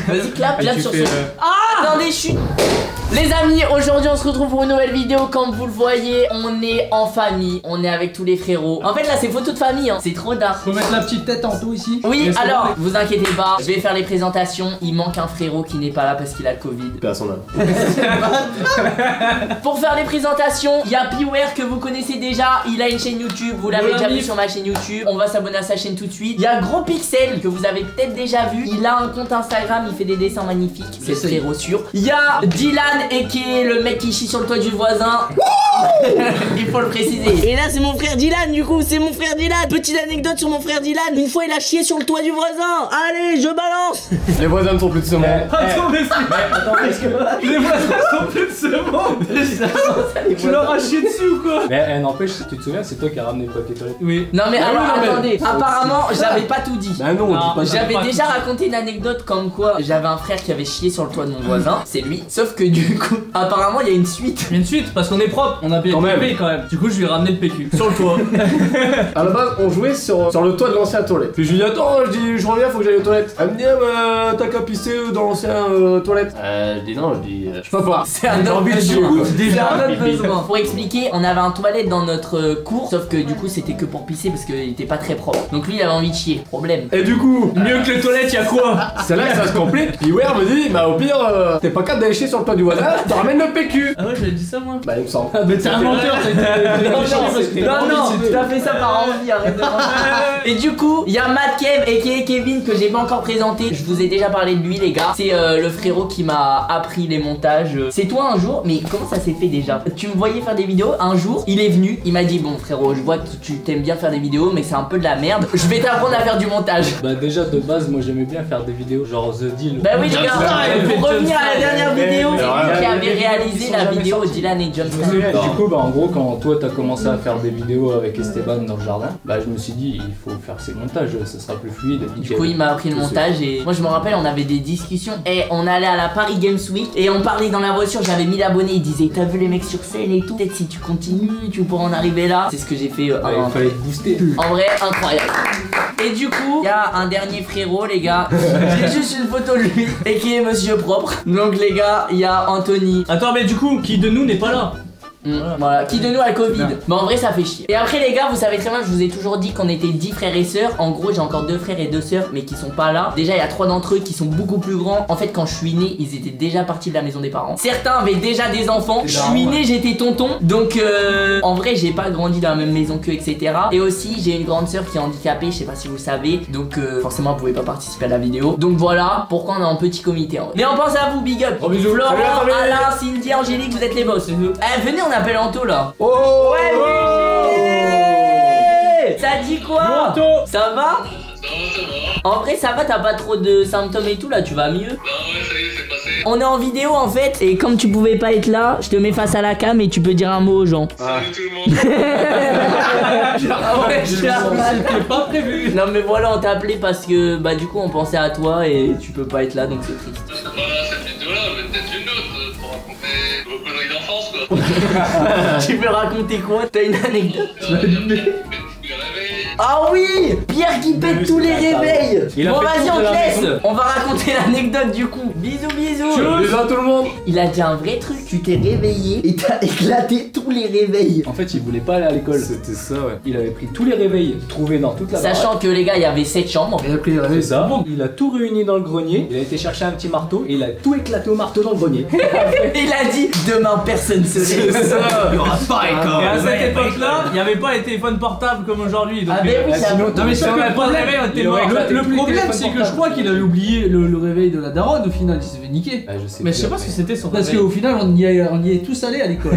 Vas-y, clap sur ce. Ah Attendez, chut. Les amis, aujourd'hui on se retrouve pour une nouvelle vidéo. Comme vous le voyez, on est en famille, on est avec tous les frérots. En fait là c'est photo de famille, hein. C'est trop dark. Faut mettre la petite tête en tout ici. Oui, alors, vous inquiétez pas, je vais faire les présentations. Il manque un frérot qui n'est pas là parce qu'il a le Covid. Paix à son âme. Pour faire les présentations, il y a Beware que vous connaissez déjà. Il a une chaîne YouTube, vous l'avez déjà vu sur ma chaîne YouTube. On va s'abonner à sa chaîne tout de suite. Il y a Gros Pixel que vous avez peut-être déjà vu. Il a un compte Instagram, il fait des dessins magnifiques. C'est le frérot sûr. Il y a Dylan et qui est le mec qui chie sur le toit du voisin. Il faut le préciser. Et là c'est mon frère Dylan, du coup c'est mon frère Dylan. Petite anecdote sur mon frère Dylan. Une fois il a chié sur le toit du voisin. Allez, je balance. Les voisins ne sont plus de ce monde. Attends, mais les voisins sont plus de ce monde. Tu leur as chié dessus ou quoi? Mais n'empêche, tu te souviens, c'est toi qui as ramené le papier toilette. Oui. Non mais alors non, mais- attendez, apparemment j'avais pas tout dit. Bah non, on dit pas ça. J'avais déjà raconté une anecdote comme quoi j'avais un frère qui avait chié sur le toit de mon voisin, c'est lui. Sauf que du coup, apparemment il y a une suite. Une suite parce qu'on est propre, on a bien Quand même. payé quand même. Du coup, je lui ai ramené le PQ sur le toit. À la base, on jouait sur le toit de l'ancien toilette. Puis je lui dis, attends, je reviens, faut que j'aille aux toilettes. Elle me dit, ah, t'as qu'à pisser dans l'ancien toilette. Je dis non, je peux pas. C'est un autre besoin. C'est un autre besoin. Pour expliquer, on avait un toilette dans notre cour, sauf que du coup c'était que pour pisser parce qu'il était pas très propre. Donc lui il avait envie de chier. Problème. Et du coup, Mieux que les toilettes, y'a quoi? c'est là que ça se complique. Puis ouais, me dit, bah au pire, t'es pas capable d'aller chier sur le toit du voisin, tu ramènes le PQ. Ah ouais, j'avais dit ça moi. Bah il me semble. Ah, mais t'es un menteur, Non, tu as fait ça par envie, arrête de mentir. Et du coup, il y a Matt Kev et Kevin que j'ai pas encore présenté. Je vous ai déjà parlé de lui, les gars. C'est le frérot qui m'a appris les montages. C'est toi un jour, mais comment ça s'est fait déjà? Tu me voyais faire des vidéos, un jour, il est venu, il m'a dit, bon frérot, je vois que tu t'aimes bien faire des vidéos, mais c'est un peu de la merde. Je vais t'apprendre à faire du montage. Bah déjà de base, moi j'aimais bien faire des vidéos genre The Deal. Bah oui les gars, pour revenir à la dernière vidéo, c'est lui qui avait réalisé la vidéo Dylan et John. Du coup, bah en gros, quand toi t'as commencé à faire des vidéos avec Esteban dans le jardin, bah je me suis dit, il faut faire ces montages, ça sera plus fluide. Du coup il m'a appris le montage et moi je me rappelle on avait des discussions et on allait à la Paris Games Week et on parlait dans la voiture, j'avais 1000 abonnés, il disait t'as vu les mecs sur scène et tout, peut-être si tu continues tu pourras en arriver là. C'est ce que j'ai fait il fallait te booster. en vrai incroyable. Et du coup il y a un dernier frérot les gars, j'ai juste une photo de lui et qui est monsieur propre. Donc les gars il y a Anthony. Attends, mais du coup, qui de nous n'est pas là? Voilà, qui de nous a le Covid? Mais en vrai ça fait chier. Et après les gars, vous savez très bien, je vous ai toujours dit qu'on était 10 frères et sœurs. En gros j'ai encore 2 frères et 2 sœurs mais qui sont pas là. Déjà il y a 3 d'entre eux qui sont beaucoup plus grands. En fait quand je suis né, ils étaient déjà partis de la maison des parents. Certains avaient déjà des enfants. Je suis né, j'étais tonton. Donc en vrai j'ai pas grandi dans la même maison qu'eux, etc. Et aussi j'ai une grande sœur qui est handicapée, je sais pas si vous le savez. Donc forcément elle pouvait pas participer à la vidéo. Donc voilà pourquoi on est en petit comité en vrai. Mais on pense à vous, big up. Gros bisous. Florent, Salut, salut. Alain, Cindy, Angélique, vous êtes les boss. Venez on appelle Anto là. Oh Ouais, ça dit quoi? Anto. Ça va? En vrai ça va, t'as pas trop de symptômes et tout là, tu vas mieux? Non, ouais, ça y est, c'est passé. On est en vidéo en fait et comme tu pouvais pas être là, je te mets face à la cam et tu peux dire un mot aux gens. Salut tout le monde. Ah ouais, C'était pas prévu. non mais voilà, on t'a appelé parce que bah du coup on pensait à toi et tu peux pas être là donc c'est triste. Voilà, cette vidéo-là, mais peut-être une autre pour raconter vos conneries d'enfance, quoi. Tu peux raconter quoi? T'as une anecdote? Les réveils. Ah oui, Pierre qui pète tous les réveils. Il a Bon fait vas-y le tour on de te la laisse. maison. On va raconter l'anecdote du coup. Bisous bisous. Bisous à tout le monde. Il a dit un vrai truc, tu t'es réveillé et t'as éclaté tous les réveils. En fait, il voulait pas aller à l'école. C'était ça, ouais. Il avait pris tous les réveils trouvés dans toute la Sachant que les gars il y avait 7 chambres. Il a pris les baraque. réveils. C'est ça. Il a tout réuni dans le grenier. Il a été chercher un petit marteau et il a tout éclaté au marteau dans le grenier. Il a dit demain personne se lève. C'est ça. Et à cette époque-là, il n'y avait pas les téléphones portables comme aujourd'hui. donc, Ah ben oui, ça sinon, Non mais si on le avait pas de réveil, on était il aurait mort. éclaté Le tous les problème téléphones c'est que je portables. crois qu'il avait oublié le réveil de la daronne au final, il s'est fait niquer. Ah, je sais Mais plus je sais pas après. ce que c'était son Parce réveil. qu'au final, on y est tous allés à l'école.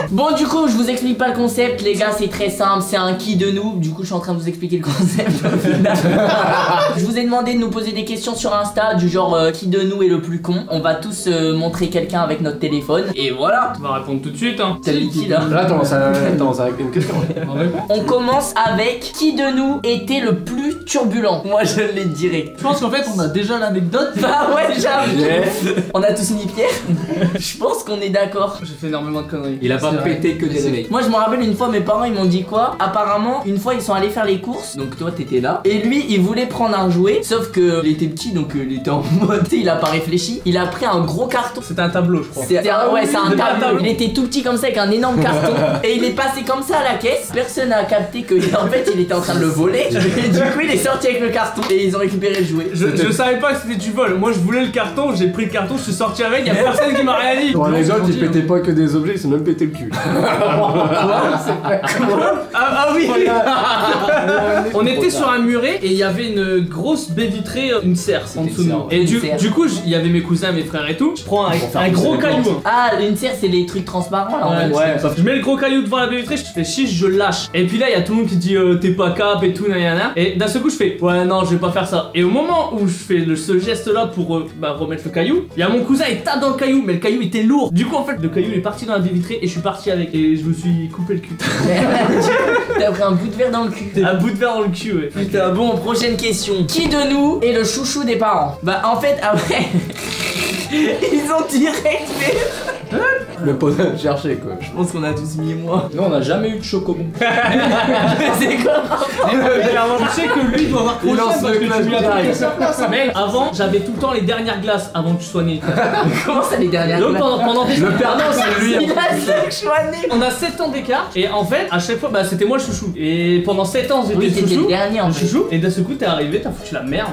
Bon du coup je vous explique pas le concept les gars, c'est très simple, c'est un qui de nous. Du coup je suis en train de vous expliquer le concept au final. Je vous ai demandé de nous poser des questions sur Insta du genre qui de nous est le plus con. On va tous montrer quelqu'un avec notre téléphone et voilà. On va répondre tout de suite hein. T'as dit qui là? Là, attends, ça avec une question. On commence avec qui de nous était le plus turbulent. Moi je l'ai direct. Je pense qu'en fait, on a déjà l'anecdote. Bah ouais j'avoue. On a tous mis Pierre. Je pense qu'on est d'accord. J'ai fait énormément de conneries. Il a pas pété que des réveils. Moi je me rappelle une fois mes parents ils m'ont dit quoi. Apparemment une fois ils sont allés faire les courses. Donc toi t'étais là. Et lui il voulait prendre un jouet. Sauf que il était petit donc il était en mode. Il a pas réfléchi. Il a pris un gros carton. C'était un tableau je crois. C'est un tableau. Il était tout petit comme ça avec un énorme carton. Et il est passé comme ça à la caisse. Personne n'a capté que en fait il était en train de le voler. Et du coup il est sorti avec le carton. Et ils ont récupéré le jouet. Je savais pas que c'était du vol. Moi je voulais le carton, j'ai pris le carton, je suis sorti avec, y'a personne qui m'a rien dit. Pour les autres, ils pétaient pas que des objets, ils se sont même pété le cul. Ah oui. On était sur un muret et il y avait une grosse baie vitrée, une serre en dessous de nous. Et du coup, il y avait mes cousins, mes frères et tout. Je prends un gros caillou. Ah une serre c'est les trucs transparents là en fait. Ouais. Je mets le gros caillou devant la baie vitrée, je fais chiche, je lâche. Et puis là, il y a tout le monde qui dit t'es pas cap et tout, nanana. Et d'un seul coup, je fais ouais, non, je vais pas faire ça. Et au moment où je fais ce geste là pour remettre le caillou, il y a mon cousin, il tape dans le caillou, mais le caillou était lourd. Du coup, en fait, le caillou il est parti dans la baie vitrée et je suis parti avec. Et je me suis coupé le cul. T'as pris un bout de verre dans le cul. Un bout de verre dans le cul, ouais. Putain, bon, prochaine question. Qui de nous est le chouchou des parents? Bah, en fait, après. Ils ont direct fait. Le potin de chercher quoi. Je pense qu'on a tous mis moi. Nous, on n'a jamais eu de chocobon. C'est quoi? Je sais que lui doit avoir trop Il lance parce le que glace tu lui as direct. pris sa place. Mec, avant, j'avais tout le temps les dernières glaces avant que tu sois né. Comment ça, les dernières Donc glaces pendant Le perdant, c'est lui. Il a 5 choix nés. On a 7 ans d'écart et en fait à chaque fois bah c'était moi le chouchou. Et pendant 7 ans j'étais Oui, le t'étais chouchou. le dernier en Le fait. chouchou. Et d'un seul coup t'es arrivé, t'as foutu la merde.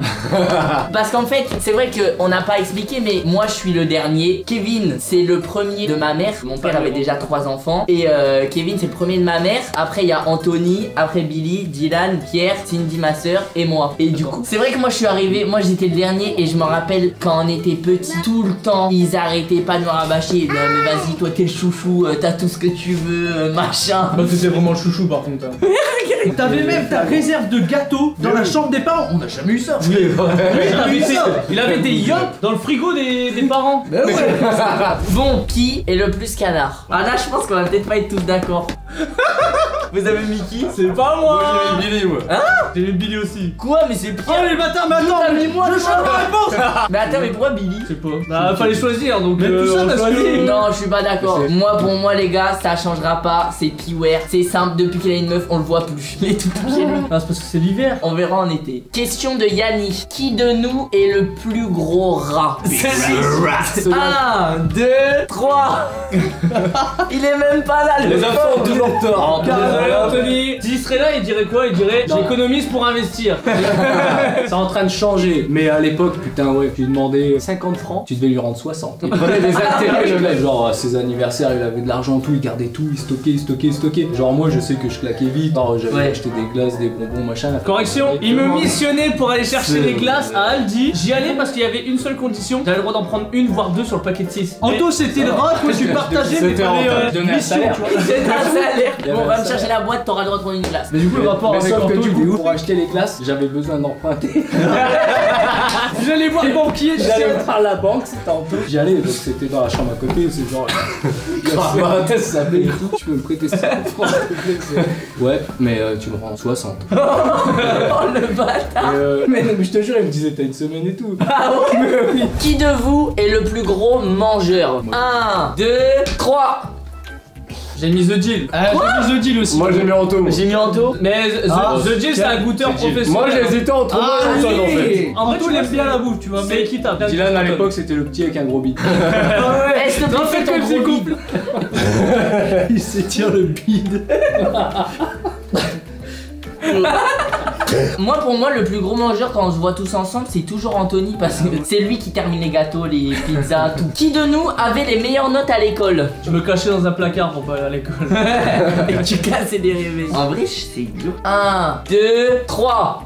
Parce qu'en fait, c'est vrai qu'on n'a pas expliqué, mais moi je suis le dernier. Kevin, c'est le premier de ma mère. Mon père avait déjà 3 enfants. Et Kevin, c'est le premier de ma mère. Après, il y a Anthony, après Billy, Dylan, Pierre, Cindy, ma soeur, et moi. Et du coup, c'est vrai que moi je suis arrivé, moi j'étais le dernier. Et je me rappelle quand on était petit, tout le temps, ils arrêtaient pas de me rabâcher. Non, mais vas-y, toi t'es le chouchou, t'as tout ce que tu veux, machin. Bah c'était vraiment le chouchou par contre. T'avais même ta réserve de gâteaux dans la chambre des parents. On n'a jamais eu ça. Il avait des yops dans le frigo des parents. Bah ouais. Bon, qui est le plus canard? Ah là, je pense qu'on va peut-être pas être tous d'accord. Vous avez mis qui? C'est pas moi. Moi j'ai mis Billy moi. J'ai mis Billy aussi. Quoi? Mais c'est Oh Pierre. les bâtards, mais attends, T'as mis moi, je toi. change ma réponse. Mais attends, mais pourquoi Billy? Je sais pas. Bah fallait choisir donc. Mais tout ça on parce choisit. que- Non, je suis pas d'accord. Moi, pour moi, les gars, ça changera pas. C'est Piware. C'est simple, depuis qu'il a une meuf, on le voit plus. Il est tout le temps chez lui. Ah c'est parce que c'est l'hiver. On verra en été. Question de Yanni. Qui de nous est le plus gros rat? 1, 2, 3. Il est même pas là, le Les enfants ont toujours tort. Désolé Anthony. S'il serait là il dirait quoi? Il dirait j'économise pour investir. C'est en train de changer. Mais à l'époque, putain, ouais, tu lui demandais 50 francs, tu devais lui rendre 60. Il prenait des intérêts, le mec. Genre, à ses anniversaires, il avait de l'argent, tout, il gardait tout, il stockait. Genre, moi, je sais que je claquais vite. Alors, j'avais Ouais. acheté des glaces, des bonbons, machin. Correction, il me missionnait pour aller chercher les glaces à Aldi. J'y allais parce qu'il y avait une seule condition, j'avais le droit d'en prendre une voire deux sur le paquet de 6. Anto, c'était le rat que tu partageais, mais C'était fallait rentable. Donner un mission, salaire. tu vois. C'est un salaire. Il y Bon, avait va un me chercher la boîte, t'auras le droit de prendre une glace. Mais du coup le rapport Mais avec sauf Anto, que du il coup, est ouf. pour acheter les glaces, j'avais besoin d'en emprunter. J'allais voir le banquier, J'allais par la banque, c'était en peu. J'y allais, donc c'était dans la chambre à côté, c'est genre. Ma tête s'appelait et tout. Tu peux me prêter 50 francs, s'il te plaît, c'est- Ouais, mais tu me rends 60. Oh le bâtard. Mais non, mais je te jure, il me disait t'as une semaine et tout. Ah ouais. Qui de vous est le plus gros mangeur? 1, 2, 3. J'ai mis The Deal. J'ai mis The Deal aussi. Moi j'ai mis Anto moi. J'ai mis Anto. Mais The Deal c'est un goûteur professionnel. Moi j'ai hésité entre moi et Anton en fait. Anto il aime bien la bouffe, tu vois, mais équitable. Dylan à l'époque c'était le petit avec un gros bit. Est-ce que tu fais ton gros bide? Il s'étire le bide. Moi, pour moi, le plus gros mangeur quand on se voit tous ensemble, c'est toujours Anthony parce que c'est lui qui termine les gâteaux, les pizzas, tout. Qui de nous avait les meilleures notes à l'école? Je me cachais dans un placard pour pas aller à l'école. Et tu casses des réveils. En vrai, c'est dur. 1, 2, 3.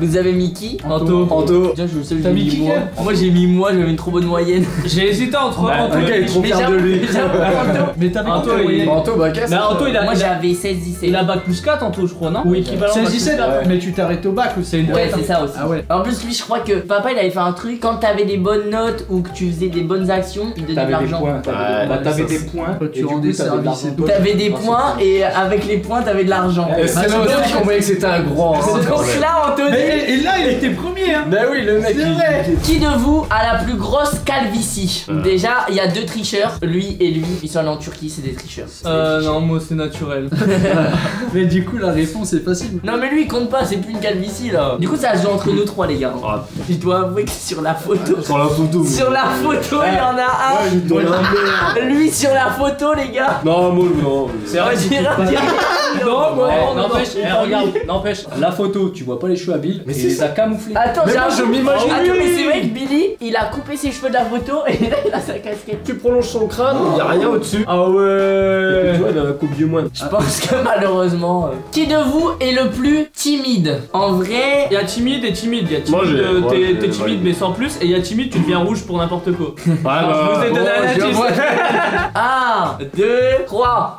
Vous avez mis qui? Anto. Anto. Tiens, je sais, T'as j'ai mis mis qui, moi. Kev? Moi, j'ai mis moi, j'avais une trop bonne moyenne. J'ai hésité entre Anto le gars, il est trop Mais fier de lui. j'avoue, Anto. Mais t'avais Anto, combien de il- moyenne? Anto bah casse. Mais Anto il a. Moi, il a- j'avais 16-17. Il a bac plus 4 Anto je crois non? Ou équivalent. bac plus 16-17, 4. mais tu t'arrêtes au bac aussi. Ouais, c'est ça aussi. Ah ouais. En plus, lui, je crois que papa, il avait fait un truc. Quand t'avais des bonnes notes ou que tu faisais des bonnes actions, il donnait de T'avais des l'argent. points. T'avais ça, des c'est- points. Tu et du rendais coup, t'avais de service l'argent. et tout. T'avais des points et avec les points, t'avais de l'argent. Et c'est là aussi qu'on voyait que c'était un grand. Donc là, Anthony, Et là, il était premier, hein. Bah oui, le mec. C'est vrai. Qui de vous a la plus grosse calvitie? Déjà, il y a 2 tricheurs, lui et lui. Ils sont allés en Turquie, c'est des tricheurs. Non, moi c'est naturel. Mais du coup, la réponse est facile. Non mais lui il compte pas, c'est plus une calvitie là. Du coup ça se joue entre nous 3 les gars. Ah, Je dois avouer que sur la photo, sur la photo. sur la photo il y en a il doit y en avoir. un. Lui sur la photo les gars. Non, moi, non. C'est vrai, Non, moi, n'empêche, regarde, n'empêche, la photo, tu vois pas les cheveux à Bill, mais c'est il les ça. a camouflés. Attends, Mais moi, j'avoue- je m'imagine Attends, lui. mais c'est vrai que Billy il a coupé ses cheveux de la photo et là il a sa casquette. Tu prolonges son crâne, il y a rien au-dessus. Ah ouais. Tu vois, il a la coupe du moins. Je pense que malheureusement. Qui de vous est le plus timide? En vrai. Il y a timide et timide. Il y a Moi, timide, j'ai- t'es timide mais sans plus. Et il y a timide, tu deviens rouge pour n'importe quoi. Ouais, Je vous ai donné un indice. 1, 2, 3.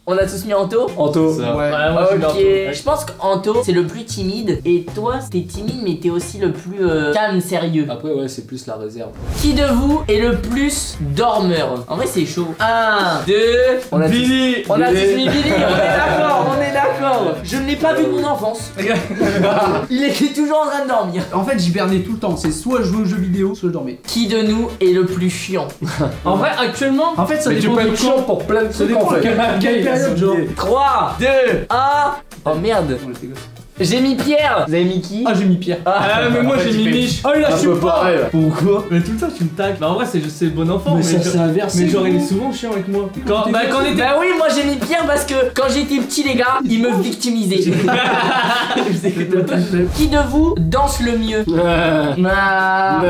On a tous mis Anto? Anto. Ça. Ouais, moi je suis Ok, bientôt. je pense qu'Anto c'est le plus timide et toi t'es timide mais t'es aussi le plus calme, sérieux. Après, ouais, c'est plus la réserve. Qui de vous est le plus dormeur? En vrai c'est chaud. 1, 2, on a tous, Billy. on a tous mis Billy, on est d'accord, on est d'accord. Je ne l'ai pas vu de mon enfance. Il était toujours en train de dormir. En fait, j'hibernais tout le temps. C'est soit je jouais aux jeux vidéo, soit je dormais. Qui de nous est le plus chiant? En vrai, actuellement, En fait, ça Mais tu dépend peux de être quand. chiant pour plein de trucs en fait. Quelle période, genre. 3, 2, 1. Oh merde. J'ai mis Pierre. Vous avez mis qui? Ah, j'ai mis Pierre. mais moi j'ai mis Mich. Oh, il Un assume peu pas. pareil. Pourquoi? Mais tout le temps tu me tags. Bah en vrai c'est bon enfant. Mais ça, genre- c'est inversé. mais genre il est gros. souvent chiant avec moi. Quand on était. Bah oui, moi j'ai mis Pierre parce que quand j'étais petit les gars, il me victimisait. Qui de vous danse le mieux? Ah.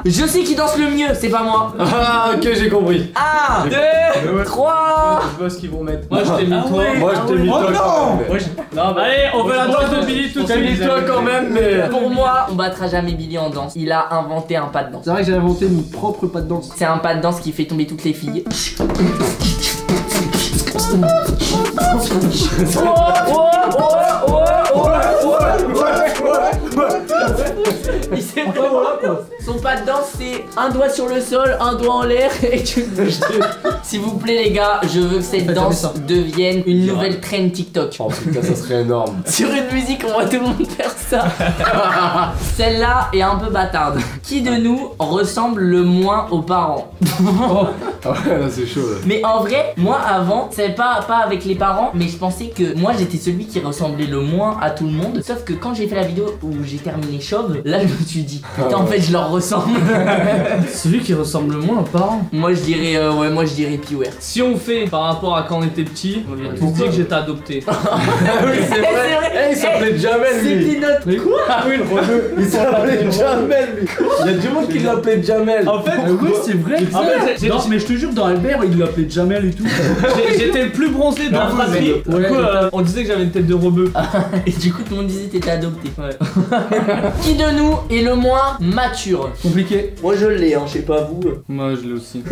Je sais qui danse le mieux, c'est pas moi. Ah, ok, j'ai compris. 1, 2, 3. Je vois ce qu'ils vont mettre. Moi je t'ai mis toi. Moi, je t'ai mis Oh toi non. quand même. Ouais, non, bah allez, on veut la danse de Billy tout de T'as mis suite. toi quand même, mais. Pour moi, on battra jamais Billy en danse. Il a inventé un pas de danse. C'est vrai que j'ai inventé mon propre pas de danse. C'est un pas de danse qui fait tomber toutes les filles. Il sait pas. Son pas de danse c'est un doigt sur le sol, un doigt en l'air et tu le bouges. S'il vous plaît les gars, je veux que cette Faites danse ça. devienne une nouvelle trend TikTok. Oh putain, ça serait énorme. Sur une musique, on voit tout le monde faire ça. Celle-là est un peu bâtarde. Qui de nous ressemble le moins aux parents? Ah ouais, là c'est chaud là. Mais en vrai, moi avant, c'est pas avec les parents, mais je pensais que moi j'étais celui qui ressemblait le moins à tout le monde. Sauf que quand j'ai fait la vidéo où j'ai terminé chauve, là je me suis dit, putain en fait je leur ressemble. Celui qui ressemble le moins aux parents. Moi je dirais, ouais, moi je dirais Piwer. Si on fait par rapport à quand on était petit, on va tous dire que j'étais adopté. Ah oui, c'est vrai. Eh, il s'appelait Jamel lui. C'était notre. Mais quoi? Il s'appelait Jamel lui. Il y a du monde qui l'appelait Jamel. En fait, Oui, c'est vrai. En fait, j'ai- Non, mais je te jure, dans Albert, il l'appelait Jamel et tout. j'étais le plus bronzé de la Non, vous fratrie. êtes- Du coup, on disait que j'avais une tête de rebeu. Et du coup tout le monde disait t'étais adopté. Ouais. Qui de nous est le moins mature? Compliqué. Moi je l'ai, hein, je sais pas vous. Moi je l'ai aussi.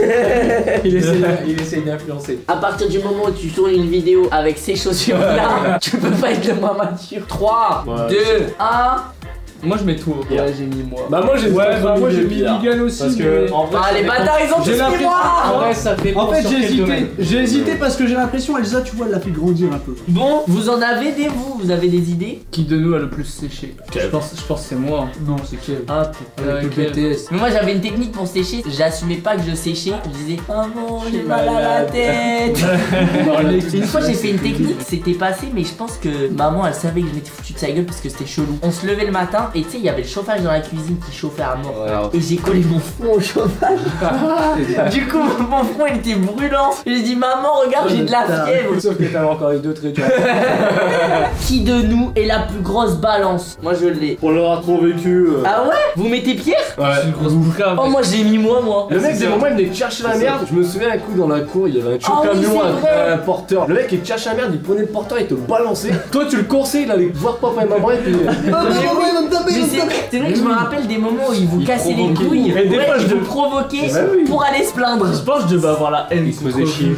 Il essaye d'influencer. À partir du moment où tu tournes une vidéo avec ces chaussures là, tu peux pas être le moins mature. 3, Ouais, 2, 1. Moi je mets tout. Ouais, j'ai mis moi. Bah moi j'ai Ouais, peut-être bah moi j'ai mis mis Miguel aussi. Parce que, mais- en vrai, Ah les bâtards ils ont tous J'ai mis l'impression- en moi. vrai, ça dépend En fait, sur j'ai quel hésité. domaine. J'ai hésité parce que j'ai l'impression, Elsa, tu vois, elle l'a fait grandir un peu. Bon, vous en avez des vous avez des idées? Qui de nous a le plus séché? Je pense que c'est moi. Non, c'est Kev. Ah Avec le BTS. Mais moi j'avais une technique pour sécher, j'assumais pas que je séchais, je disais ah bon j'ai mal à la tête. Une fois j'ai fait une technique, c'était passé mais je pense que maman elle savait que je m'étais foutu de sa gueule parce que c'était chelou. On se levait le matin et tu sais il y avait le chauffage dans la cuisine qui chauffait à mort. Et j'ai collé mon front au chauffage. Du coup mon front il était brûlant. J'ai dit maman regarde j'ai de la fièvre. Sauf que t'avais encore les deux traits du Qui de nous est la plus grosse balance? Moi je l'ai. On l'aura trop vécu. Ah ouais? Vous mettez Pierre? Je suis une grosse boucave. Oh moi j'ai mis moi. Le mec des moments il venait chercher la merde. Je me souviens un coup dans la cour, il y avait un Ah oui, camion, c'est vrai. un porteur. Le mec il te cherchait la merde, il prenait le porteur, il te le balançait. Toi tu le coursais, il allait voir papa et maman et puis. c'est vrai que je me rappelle des moments où il vous cassait les couilles. Et des fois, je vous provoquais Bah oui. pour aller se plaindre. Je pense que je devais avoir la haine. Il se faisait chier.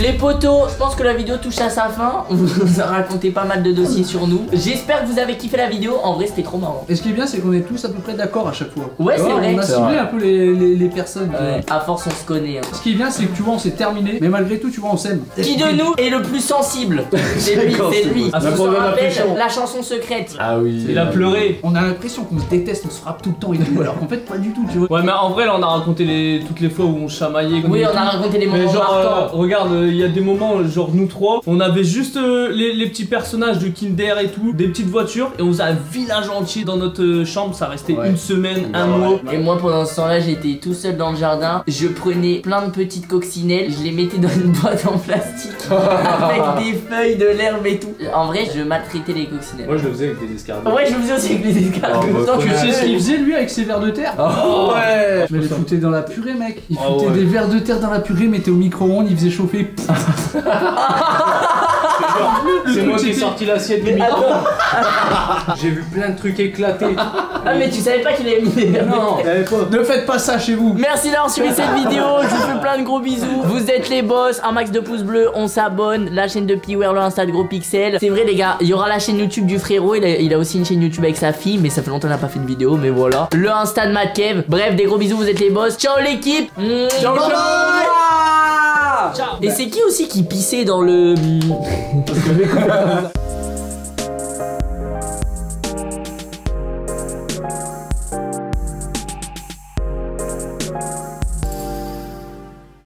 Les potos, je pense que la vidéo touche à sa fin. On vous a raconté pas mal de dossiers sur nous. J'espère que vous avez kiffé la vidéo. En vrai, c'était trop marrant. Et ce qui est bien, c'est qu'on est tous à peu près d'accord à chaque fois. Ouais, c'est vrai. On a C'est ciblé vrai. un peu les personnes. tu vois. Ouais, à force, on se connaît. Hein. Ce qui est bien, c'est que tu vois, on s'est terminé, mais malgré tout, tu vois, on s'aime. Qui de nous est le plus sensible? C'est lui, c'est lui. Ah, Je la vous première rappelle impression. la chanson secrète. Ah oui. Il a pleuré. On a l'impression qu'on se déteste, on se frappe tout le temps et tout, alors qu'en fait, pas du tout, tu vois. Ouais, mais en vrai, là, on a raconté toutes les fois où on chamaillait. Oui, et on tout. a raconté les Mais moments genre, marquants. regarde, il y a des moments, genre nous trois, on avait juste les petits personnages de Kinder et tout, des petites voitures, et on faisait un village entier dans notre chambre, ça restait Ouais. une semaine, un Ouais. mois. Et moi pendant ce temps-là, j'étais tout seul dans le jardin. Je prenais plein de petites coccinelles, je les mettais dans une boîte en plastique avec des feuilles, de l'herbe et tout. En vrai, je maltraitais les coccinelles. Moi je le faisais avec des escargots. Ouais, je le faisais aussi avec les escargots. Oh, bah, Tant que Tu je sais ce sais qu'il faisait lui avec ses vers de terre? Ouais. Je me les foutais dans la purée, mec. Il Ah foutait ouais. des vers de terre dans la purée, mettait au micro-ondes, il faisait chauffer. C'est moi qui ai sorti l'assiette du micro. Attends. J'ai vu plein de trucs éclater. Ah mais tu savais pas qu'il avait mis des verres de Non. terre. Ne faites pas ça chez vous. Merci d'avoir suivi cette vidéo, je vous fais plein de gros bisous. Vous êtes les boss, un max de pouces bleus, on s'abonne. La chaîne de Piware, le Insta de Gros Pixel. C'est vrai les gars, il y aura la chaîne YouTube du frérot, il a aussi une chaîne YouTube avec sa fille, mais ça fait longtemps qu'il n'a pas fait de vidéo, mais voilà. Le Insta de Matt Kev. Bref, des gros bisous, vous êtes les boss. Ciao l'équipe. Ciao, Bye ciao. bye. Et c'est qui aussi qui pissait dans le...